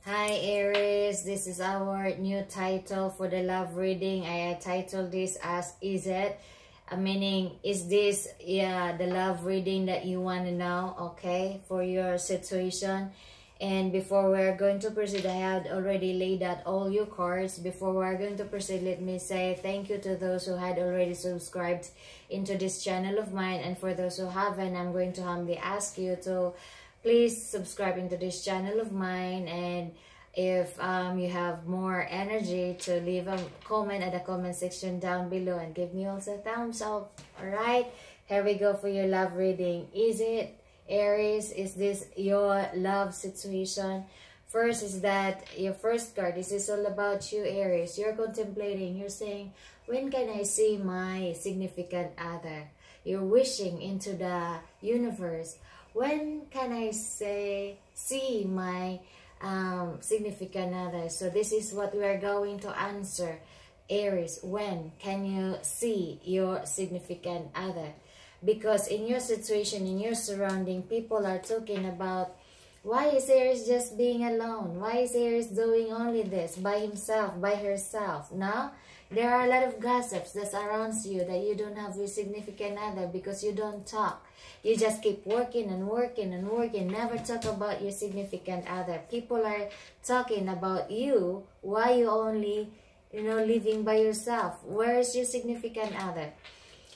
Hi Aries, this is our new title for the love reading. I titled this as Is It? Meaning, is this the love reading that you want to know, okay, for your situation? And before we're going to proceed, I had already laid out all your cards. Before we're going to proceed, let me say thank you to those who had already subscribed into this channel of mine. And for those who haven't, I'm going to humbly ask you to please subscribe into this channel of mine. And if you have more energy, to leave a comment at the comment section down below and give me also a thumbs up. Alright, here we go for your love reading. Is it, Aries? Is this your love situation? First is that your first card, this is all about you, Aries. You're contemplating, you're saying, when can I see my significant other? You're wishing into the universe. When can I see my significant other? So this is what we are going to answer, Aries. When can you see your significant other? Because in your situation, in your surrounding, people are talking about, why is Aries just being alone? Why is Aries doing only this by himself, by herself? Now, there are a lot of gossips that surrounds you that you don't have your significant other because you don't talk. You just keep working and working and working. Never talk about your significant other. People are talking about you. Why you only, living by yourself? Where is your significant other?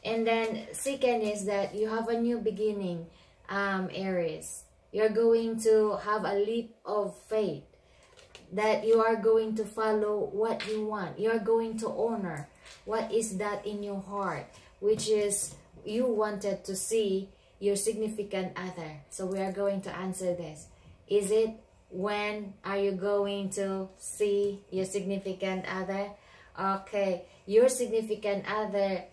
And then second is that you have a new beginning, Aries. You're going to have a leap of faith, that you are going to follow what you want. You are going to honor what is that in your heart, which is you wanted to see your significant other. So we are going to answer this. Is it, when are you going to see your significant other? Okay, your significant other,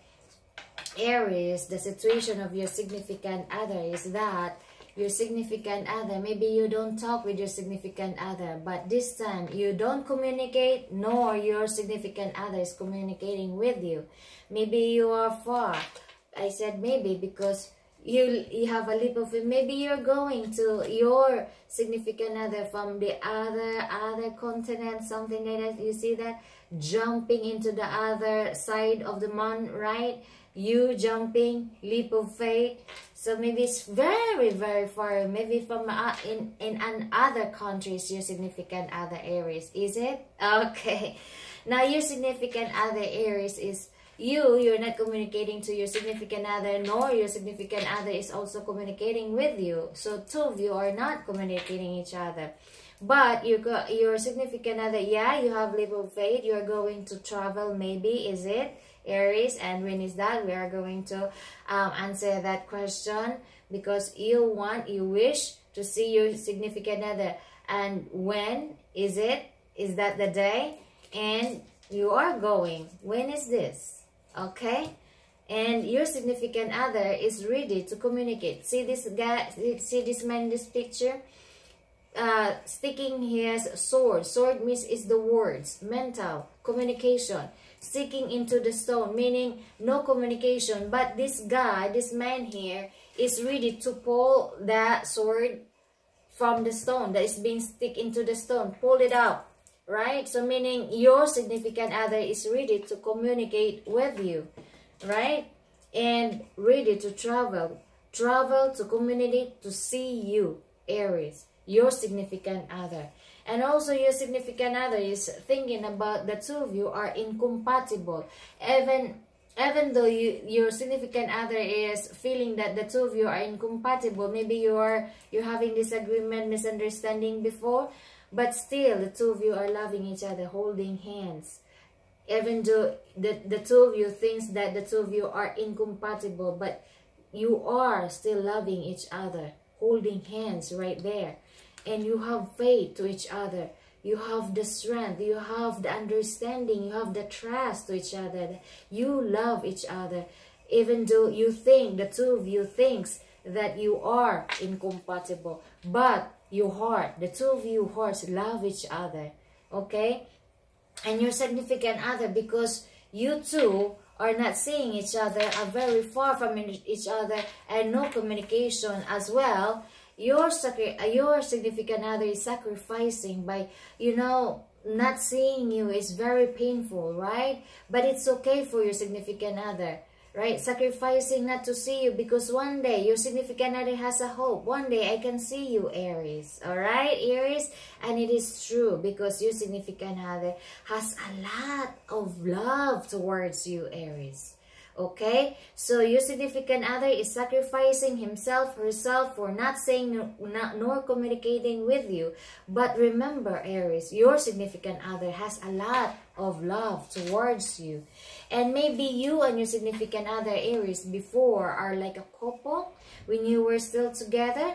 Aries, the situation of your significant other is that your significant other, maybe you don't talk with your significant other, but this time you don't communicate, nor your significant other is communicating with you. Maybe you are far. I said maybe because you have a leap of faith. Maybe you're going to your significant other from the other continent, something like that. You see that? Jumping into the other side of the moon, right? You jumping, leap of faith. So maybe it's very, very far. Maybe from in other countries, your significant other, Aries. Is it? Okay. Now your significant other, Aries, is you're not communicating to your significant other, nor your significant other is also communicating with you. So two of you are not communicating each other. But your significant other, yeah, you have leap of faith. You're going to travel, maybe. Is it, Aries? And when is that? We are going to answer that question, because you wish to see your significant other. And when is it? Is that the day? And you are going. When is this? Okay? And your significant other is ready to communicate. See this guy, see this man in this picture? Sticking his sword. Sword means is the words, mental communication. Sticking into the stone, meaning no communication. But this guy, this man here, is ready to pull that sword from the stone that is being stick into the stone. Pull it out, right? So meaning your significant other is ready to communicate with you, right? And ready to travel to communicate, to see you, Aries, your significant other. And also your significant other is thinking about the two of you are incompatible. Even though your significant other is feeling that the two of you are incompatible, maybe you're having disagreement, misunderstanding before, but still the two of you are loving each other, holding hands. Even though the two of you thinks that the two of you are incompatible, but you are still loving each other, holding hands right there. And you have faith to each other. You have the strength. You have the understanding. You have the trust to each other. You love each other. Even though you think, the two of you thinks that you are incompatible. But your heart, the two of you hearts love each other. Okay? And your significant other, because you two are not seeing each other, are very far from each other, and no communication as well. your significant other is sacrificing by, you know, not seeing you is very painful, right? But it's okay for your significant other, right? Sacrificing not to see you, because one day your significant other has a hope. One day I can see you, Aries. All right, Aries? And it is true, because your significant other has a lot of love towards you, Aries. Okay, so your significant other is sacrificing himself, herself for not saying nor communicating with you. But remember, Aries, your significant other has a lot of love towards you. And maybe you and your significant other, Aries, before are like a couple when you were still together.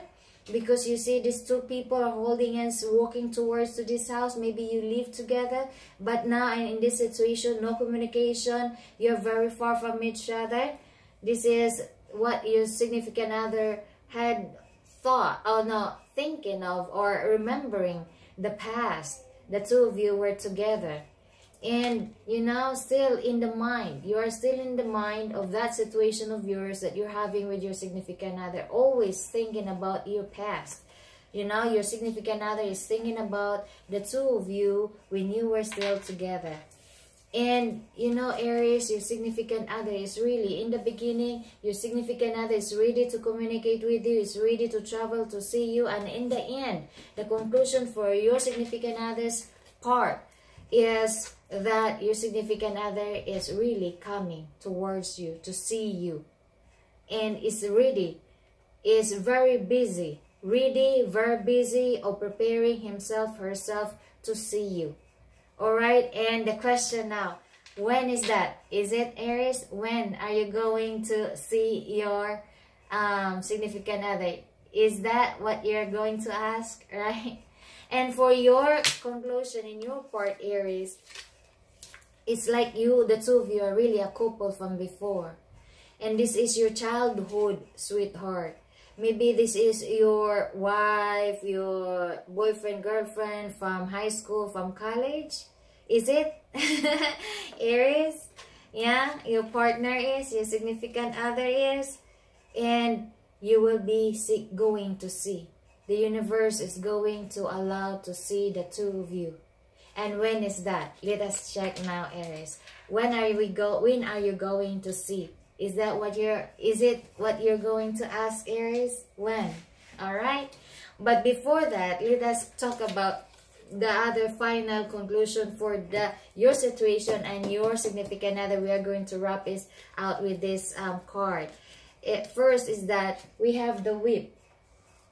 Because you see these two people are holding hands, walking towards to this house. Maybe you live together, but now in this situation, no communication, you're very far from each other. This is what your significant other had thought, or no, thinking of, or remembering the past. The two of you were together. And, you know, still in the mind, you are still in the mind of that situation of yours that you're having with your significant other, always thinking about your past. You know, your significant other is thinking about the two of you when you were still together. And, you know, Aries, your significant other is really, in the beginning, your significant other is ready to communicate with you, is ready to travel to see you. And in the end, the conclusion for your significant other's part is that your significant other is really coming towards you to see you, and is ready, is very busy, ready, very busy of preparing himself, herself to see you. All right, and the question now, when is that? Is it, Aries? When are you going to see your significant other? Is that what you're going to ask, right? And for your conclusion in your part, Aries, it's like you, the two of you are really a couple from before. And this is your childhood sweetheart. Maybe this is your wife, your boyfriend, girlfriend from high school, from college. Is it? Aries? Yeah, your partner is, your significant other is. And you will be going to see. The universe is going to allow to see the two of you. And when is that? Let us check now, Aries. When are you going to see? Is it what you're going to ask, Aries? When? All right. But before that, let us talk about the other final conclusion for your situation and your significant other. We are going to wrap this out with this card. First is that we have the whip.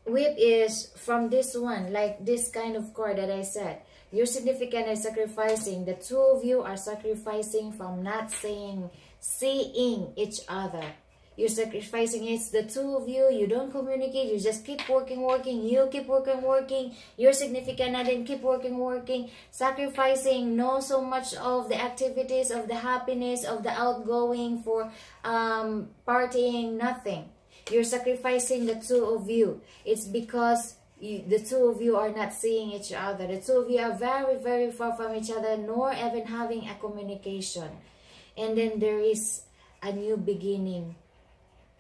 Whip is from this one, like this kind of card that I said. Your significant is sacrificing. The two of you are sacrificing from not seeing each other. You're sacrificing. It's the two of you. You don't communicate. You just keep working. You keep working. Your significant other keep working. Sacrificing no so much of the activities, of the happiness, of the outgoing for partying, nothing. You're sacrificing the two of you. It's because the two of you are not seeing each other. The two of you are very, very far from each other, nor even having a communication. And then there is a new beginning,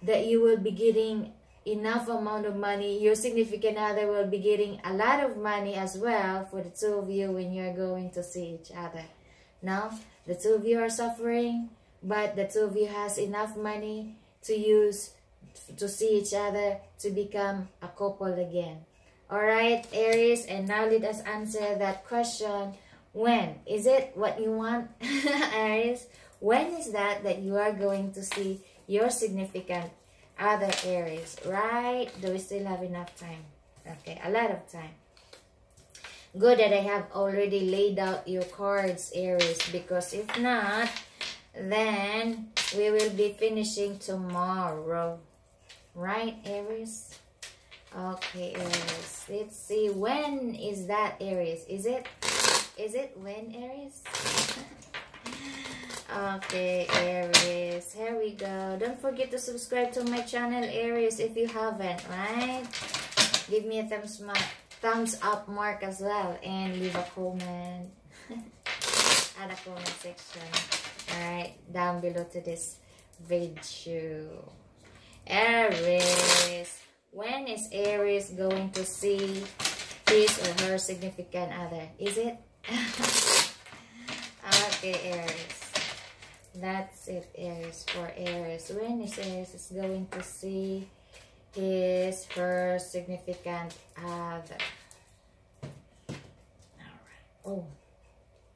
that you will be getting enough amount of money. Your significant other will be getting a lot of money as well for the two of you when you're going to see each other. Now, the two of you are suffering, but the two of you has enough money to use to see each other, to become a couple again. Alright, Aries, and now let us answer that question. When? Is it what you want, Aries? When is that you are going to see your significant other, Aries? Right? Do we still have enough time? Okay, a lot of time. Good that I have already laid out your cards, Aries, because if not, then we will be finishing tomorrow. Right, Aries? Okay, Aries. Let's see. When is that, Aries? Is it when, Aries? Okay, Aries. Here we go. Don't forget to subscribe to my channel, Aries, if you haven't, right? Give me a thumbs up mark as well, and leave a comment at the comment section. Alright, down below to this video. Aries, When is Aries going to see his or her significant other? Is it? Okay, Aries. That's it, Aries. For Aries. When is Aries is going to see his, her significant other? Alright. Oh,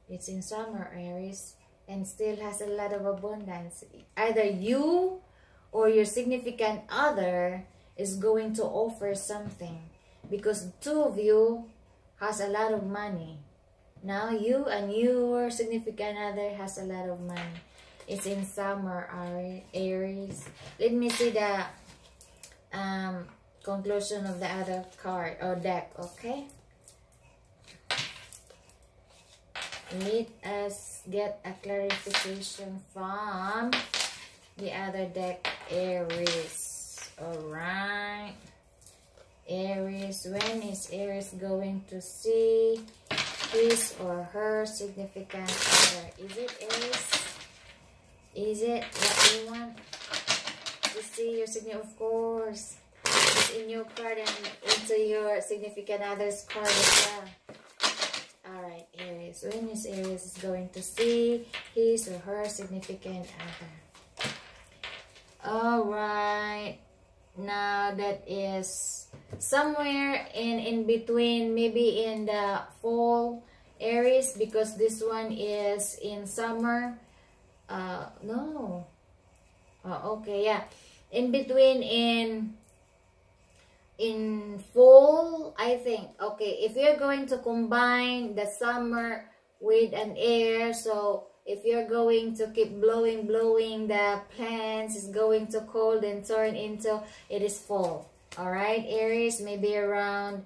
it's in summer, Aries. And still has a lot of abundance. Either you or your significant other is going to offer something. Because two of you has a lot of money. Now you and your significant other has a lot of money. It's in summer, Aries. Let me see the conclusion of the other card or deck, okay? Let us get a clarification from the other deck, Aries. Alright. Aries, when is Aries going to see his or her significant other? Is it Aries? Is it what you want to see your significant? Of course, it's in your card and into your significant other's card as well. Alright, Aries. When is Aries going to see his or her significant other? Alright. Now that is somewhere in between, maybe in the fall, Aries, because this one is in summer. No. Okay, yeah. In between in fall, I think. Okay, if you're going to combine the summer with an air, so if you're going to keep blowing the plants, it's going to cold and turn into, it is fall. Alright, Aries, maybe around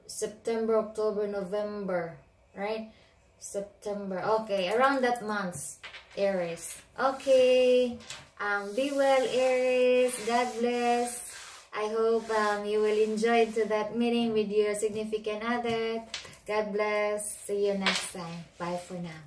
September, October, November, right? September, okay, around that month, Aries. Okay, be well, Aries. God bless. I hope you will enjoy to that meeting with your significant other. God bless. See you next time. Bye for now.